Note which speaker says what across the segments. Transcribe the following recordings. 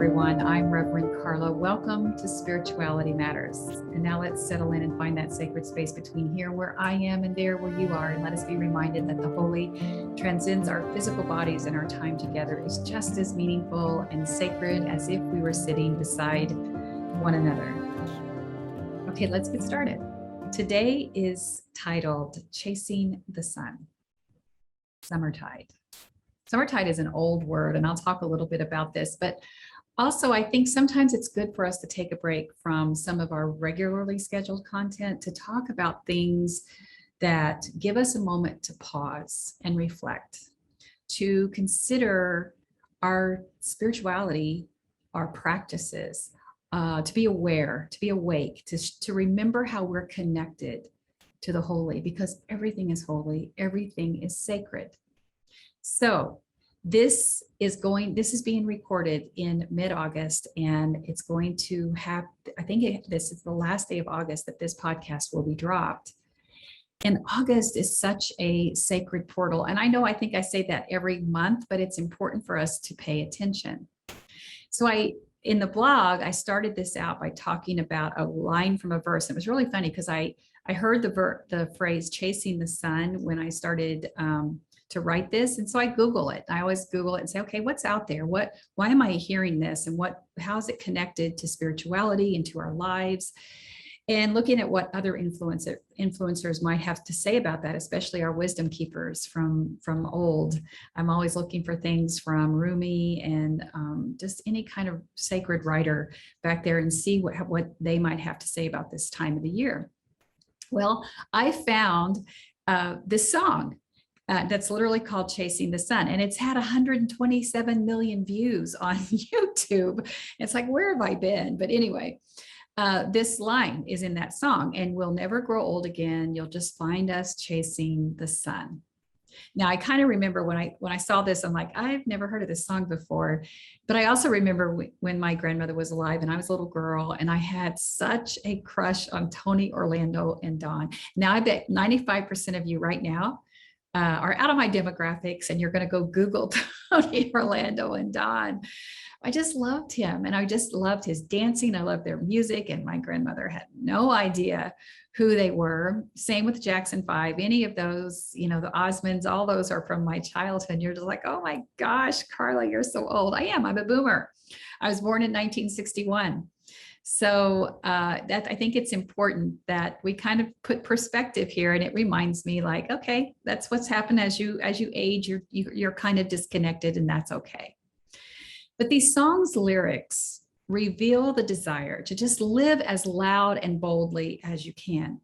Speaker 1: everyone. I'm Reverend Karla. Welcome to Spirituality Matters. And now let's settle in and find that sacred space between here where I am and there where you are. And let us be reminded that the holy transcends our physical bodies, and our time together is just as meaningful and sacred as if we were sitting beside one another. Okay, let's get started. Today is titled Chasing the Sun, Summertide. Summertide is an old word, and I'll talk a little bit about this, but also I think sometimes it's good for us to take a break from some of our regularly scheduled content to talk about things that give us a moment to pause and reflect, to consider our spirituality, our practices, to be aware, to be awake, to remember how we're connected to the holy, because everything is holy, everything is sacred. So this is being recorded in mid-August, and it's going to have, this is the last day of August that this podcast will be dropped. And August is such a sacred portal. And I think I say that every month, but it's important for us to pay attention. So in the blog, I started this out by talking about a line from a verse. It was really funny because I heard the phrase chasing the sun when I started to write this. And so I Google it. I always Google it and say, okay, what's out there? Why am I hearing this? And how is it connected to spirituality and to our lives? And looking at what other influencers might have to say about that, especially our wisdom keepers from old. I'm always looking for things from Rumi and just any kind of sacred writer back there and see what they might have to say about this time of the year. Well, I found this song that's literally called Chasing the Sun. And it's had 127 million views on YouTube. It's like, where have I been? But anyway, this line is in that song, and we'll never grow old again. You'll just find us chasing the sun. Now, I kind of remember when I saw this, I'm like, I've never heard of this song before. But I also remember when my grandmother was alive and I was a little girl, and I had such a crush on Tony, Orlando, and Dawn. Now, I bet 95% of you right now are out of my demographics, and you're going to go Google Tony, Orlando, and Dawn. I just loved him, and I just loved his dancing. I loved their music, and my grandmother had no idea who they were. Same with Jackson 5, any of those, the Osmonds, all those are from my childhood. You're just like, oh my gosh, Karla, you're so old. I'm a boomer. I was born in 1961. So I think it's important that we kind of put perspective here, and it reminds me like, okay, that's what's happened as you age, you're kind of disconnected, and that's okay. But these songs' lyrics reveal the desire to just live as loud and boldly as you can,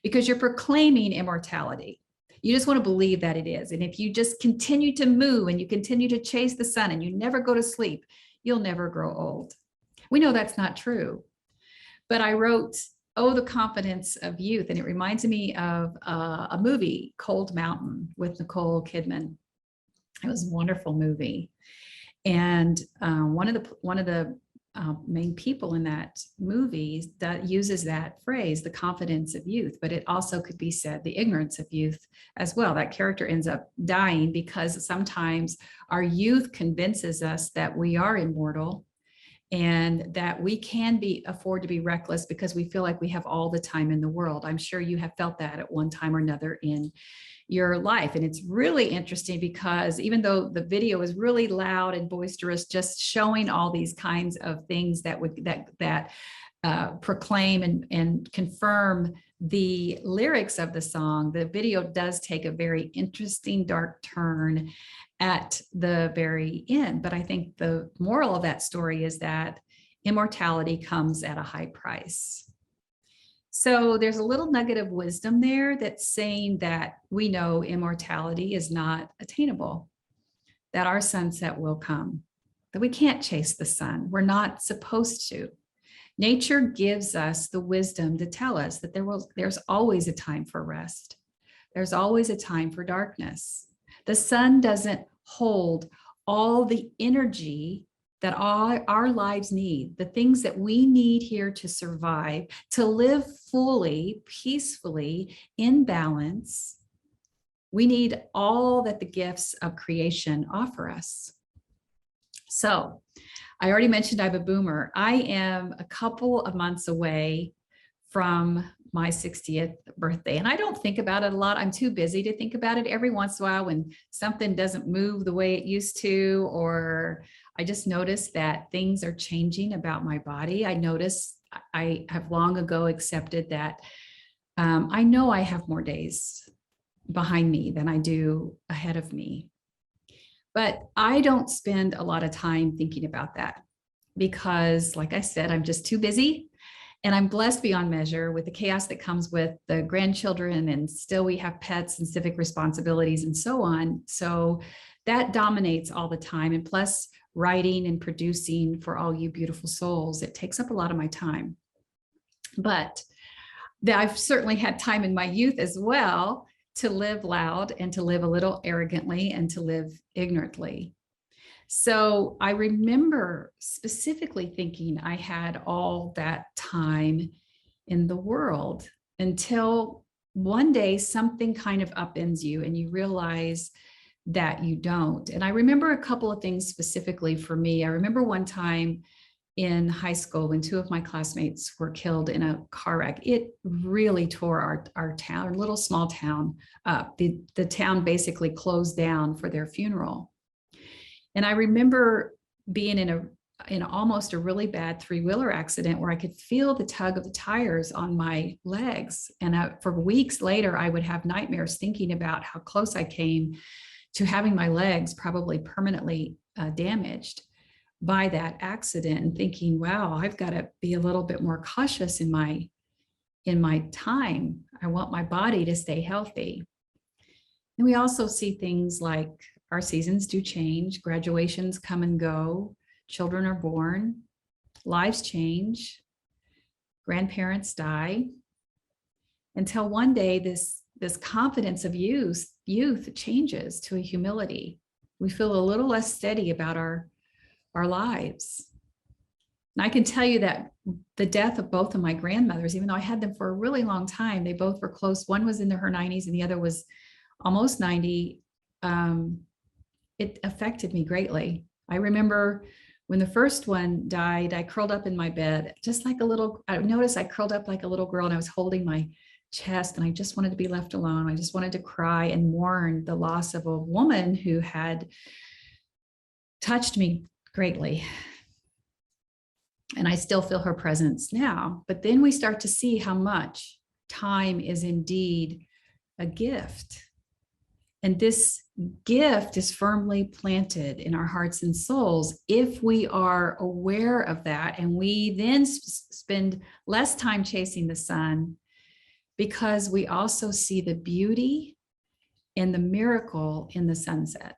Speaker 1: because you're proclaiming immortality. You just want to believe that it is. And if you just continue to move and you continue to chase the sun and you never go to sleep, you'll never grow old. We know that's not true. But I wrote, Oh, the Confidence of Youth. And it reminds me of a movie, Cold Mountain, with Nicole Kidman. It was a wonderful movie. And one of the main people in that movie that uses that phrase, the confidence of youth, but it also could be said the ignorance of youth as well. That character ends up dying because sometimes our youth convinces us that we are immortal and that we can afford to be reckless because we feel like we have all the time in the world. I'm sure you have felt that at one time or another in your life. And it's really interesting because even though the video is really loud and boisterous, just showing all these kinds of things that proclaim and confirm the lyrics of the song, the video does take a very interesting dark turn at the very end. But I think the moral of that story is that immortality comes at a high price. So there's a little nugget of wisdom there that's saying that we know immortality is not attainable, that our sunset will come, that we can't chase the sun. We're not supposed to. Nature gives us the wisdom to tell us that there's always a time for rest. There's always a time for darkness. The sun doesn't hold all the energy that our lives need, the things that we need here to survive, to live fully, peacefully, in balance. We need all that the gifts of creation offer us. So I already mentioned I'm a boomer. I am a couple of months away from my 60th birthday. And I don't think about it a lot. I'm too busy to think about it. Every once in a while, when something doesn't move the way it used to, or I just notice that things are changing about my body. I have long ago accepted that I know I have more days behind me than I do ahead of me. But I don't spend a lot of time thinking about that because, like I said, I'm just too busy. And I'm blessed beyond measure with the chaos that comes with the grandchildren, and still we have pets and civic responsibilities and so on. So that dominates all the time. And plus, writing and producing for all you beautiful souls, it takes up a lot of my time. But I've certainly had time in my youth as well to live loud and to live a little arrogantly and to live ignorantly. So I remember specifically thinking I had all that time in the world until one day something kind of upends you and you realize that you don't. And I remember a couple of things specifically for me. I remember one time in high school when two of my classmates were killed in a car wreck. It really tore our town, our little small town up. The town basically closed down for their funeral. And I remember being in almost a really bad three-wheeler accident where I could feel the tug of the tires on my legs. And for weeks later, I would have nightmares thinking about how close I came to having my legs probably permanently damaged by that accident, and thinking, wow, I've got to be a little bit more cautious in my time. I want my body to stay healthy. And we also see things like our seasons do change, graduations come and go, children are born, lives change, grandparents die, until one day this confidence of youth changes to a humility. We feel a little less steady about our lives. And I can tell you that the death of both of my grandmothers, even though I had them for a really long time, they both were close. One was in her 90s and the other was almost 90. It affected me greatly. I remember when the first one died, I curled up in my bed, just like I noticed I curled up like a little girl, and I was holding my chest, and I just wanted to be left alone. I just wanted to cry and mourn the loss of a woman who had touched me greatly. And I still feel her presence now. But then we start to see how much time is indeed a gift. And this gift is firmly planted in our hearts and souls if we are aware of that. And we then spend less time chasing the sun, because we also see the beauty and the miracle in the sunset.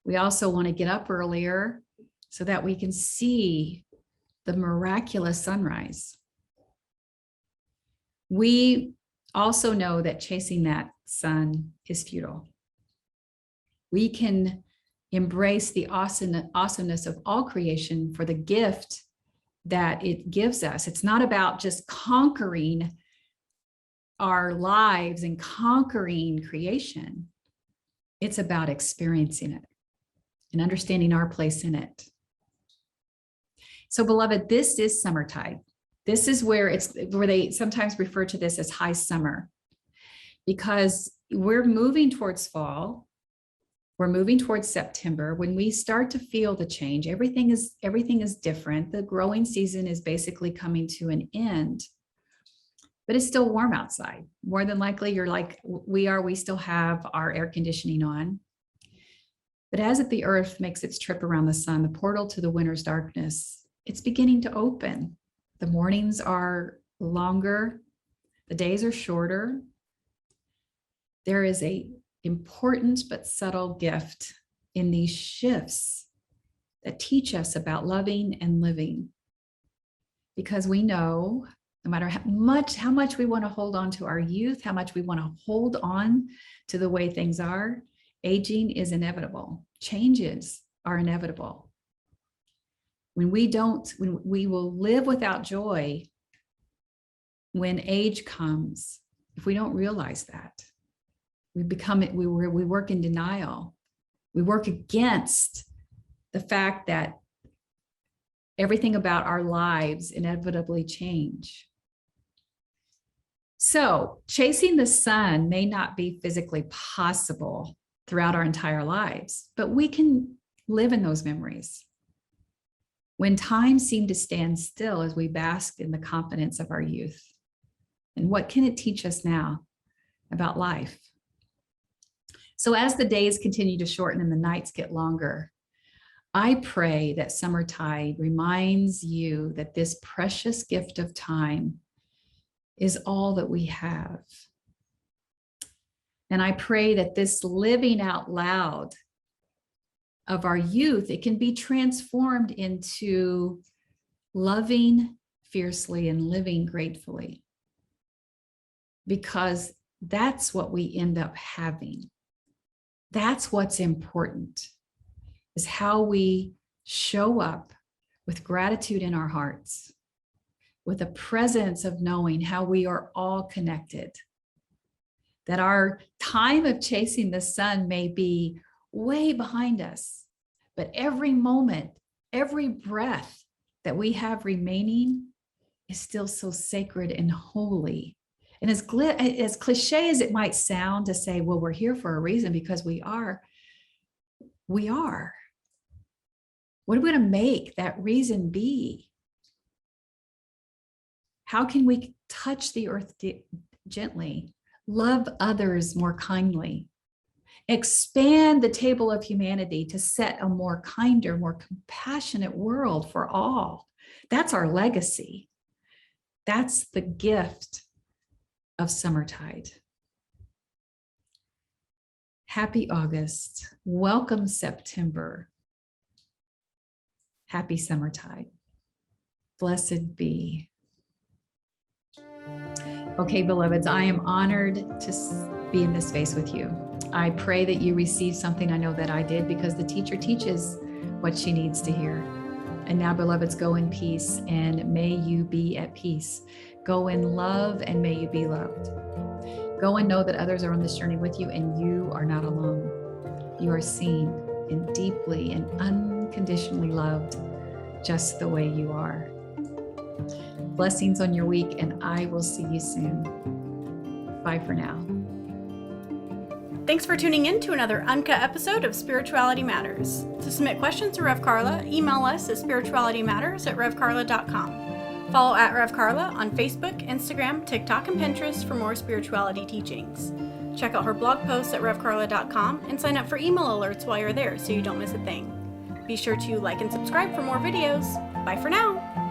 Speaker 1: We also want to get up earlier so that we can see the miraculous sunrise. We also know that chasing that sun is futile. We can embrace the awesomeness of all creation for the gift that it gives us. It's not about just conquering our lives and conquering creation. It's about experiencing it and understanding our place in it. So, beloved, this is summertide. This is where they sometimes refer to this as high summer, because we're moving towards fall. We're moving towards September, when we start to feel the change. Everything is different. The growing season is basically coming to an end, but it's still warm outside. More than likely, you're like we still have our air conditioning on. But as the earth makes its trip around the sun, the portal to the winter's darkness, it's beginning to open. The mornings are longer. The days are shorter. There is a important but subtle gift in these shifts that teach us about loving and living. Because we know, no matter how much we want to hold on to our youth, how much we want to hold on to the way things are, aging is inevitable. Changes are inevitable. When we will live without joy when age comes, if we don't realize that. We work in denial. We work against the fact that everything about our lives inevitably change. So chasing the sun may not be physically possible throughout our entire lives, but we can live in those memories. When time seemed to stand still as we basked in the confidence of our youth. And what can it teach us now about life? So as the days continue to shorten and the nights get longer, I pray that Summertide reminds you that this precious gift of time is all that we have. And I pray that this living out loud of our youth, it can be transformed into loving fiercely and living gratefully, because that's what we end up having. That's what's important, is how we show up with gratitude in our hearts, with a presence of knowing how we are all connected, that our time of chasing the sun may be way behind us, but every moment, every breath that we have remaining is still so sacred and holy. And as cliche as it might sound to say, well, we're here for a reason, because we are. What are we going to make that reason be? How can we touch the earth gently, love others more kindly, expand the table of humanity to set a more kinder, more compassionate world for all? That's our legacy. That's the gift of Summertide. Happy August. Welcome September. Happy Summertide. Blessed be. Okay, beloveds, I am honored to be in this space with you. I pray that you receive something. I know that I did, because the teacher teaches what she needs to hear. And now, beloveds, go in peace, and may you be at peace. Go in love, and may you be loved. Go and know that others are on this journey with you, and you are not alone. You are seen and deeply and unconditionally loved, just the way you are. Blessings on your week, and I will see you soon. Bye for now.
Speaker 2: Thanks for tuning in to another uncut episode of Spirituality Matters. To submit questions to Rev Karla, email us at spiritualitymatters@revkarla.com. Follow at Rev Karla on Facebook, Instagram, TikTok, and Pinterest for more spirituality teachings. Check out her blog posts at revkarla.com and sign up for email alerts while you're there so you don't miss a thing. Be sure to like and subscribe for more videos. Bye for now.